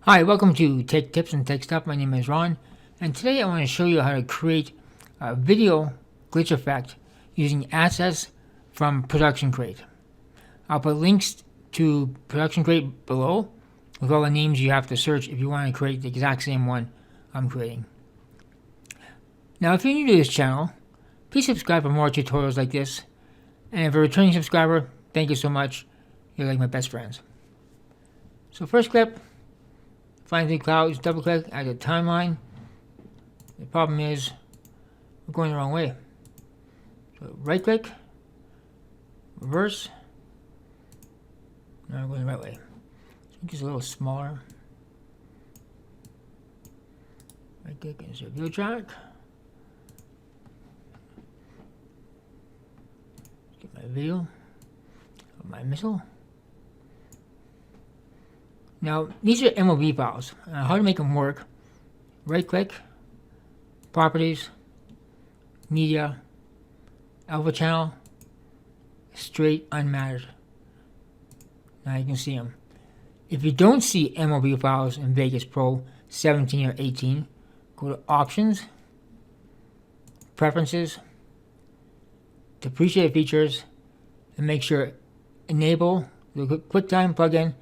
Hi, welcome to Tech Tips and Tech Stuff. My name is Ron, and today I want to show you how to create a video glitch effect using assets from ProductionCrate. I'll put links to ProductionCrate below with all the names you have to search if you want to create the exact same one I'm creating. Now, if you're new to this channel, please subscribe for more tutorials like this. And if you're a returning subscriber, thank you so much. You're like my best friends. So first clip. Find the clouds, double click, add a timeline. The problem is we're going the wrong way. So right click, reverse. Now we're going the right way. So make this a little smaller. Right click, insert view track. Get my video of my missile. Now, these are MOV files. How to make them work: right click, properties, media, alpha channel, straight unmattered. Now you can see them. If you don't see MOV files in Vegas Pro 17 or 18, go to Options, Preferences, Depreciate Features, and make sure Enable the QuickTime plugin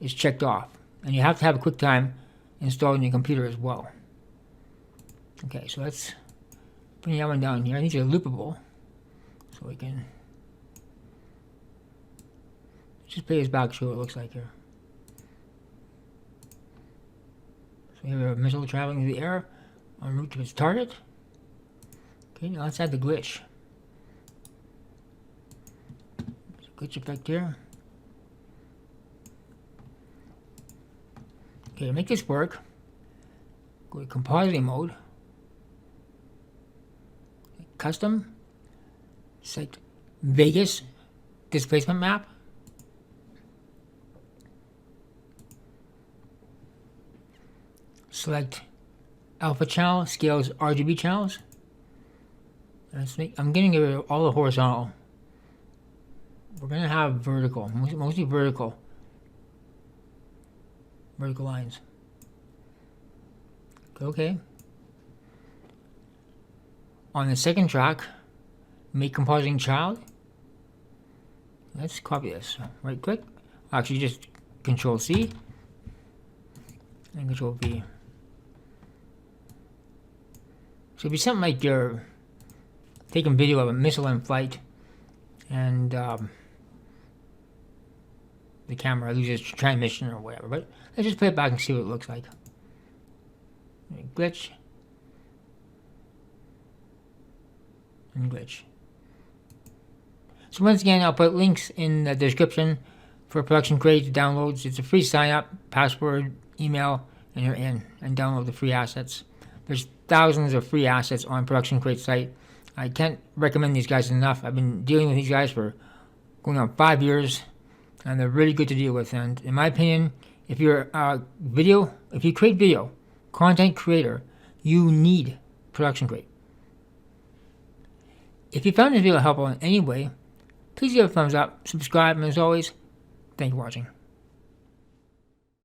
is checked off, and you have to have a QuickTime installed in your computer as well. Okay, so let's bring that one down here. These are loopable, so we can just play this back, show what it looks like here. So we have a missile traveling through the air en route to its target. Okay, now let's add the glitch. There's a glitch effect here. Okay, to make this work, go to compositing mode, custom, select Vegas displacement map, select alpha channel, scales RGB channels. I'm getting rid of all the horizontal. We're going to have vertical, mostly vertical lines. Okay. On the second track, make compositing child. Let's copy this. Right click. Actually, just Control C and Control V. So it'd be something like you're taking video of a missile in flight, and the camera loses transmission or whatever, but let's just play it back and see what it looks like. Glitch and glitch. So once again, I'll put links in the description for ProductionCrate downloads. It's a free sign up, password, email, and you're in, and download the free assets. There's thousands of free assets on ProductionCrate site. I can't recommend these guys enough. I've been dealing with these guys for going on 5 years. And they're really good to deal with. And in my opinion, if you're if you create video, content creator, you need ProductionCrate. If you found this video helpful in any way, please give it a thumbs up, subscribe, and as always, thank you for watching.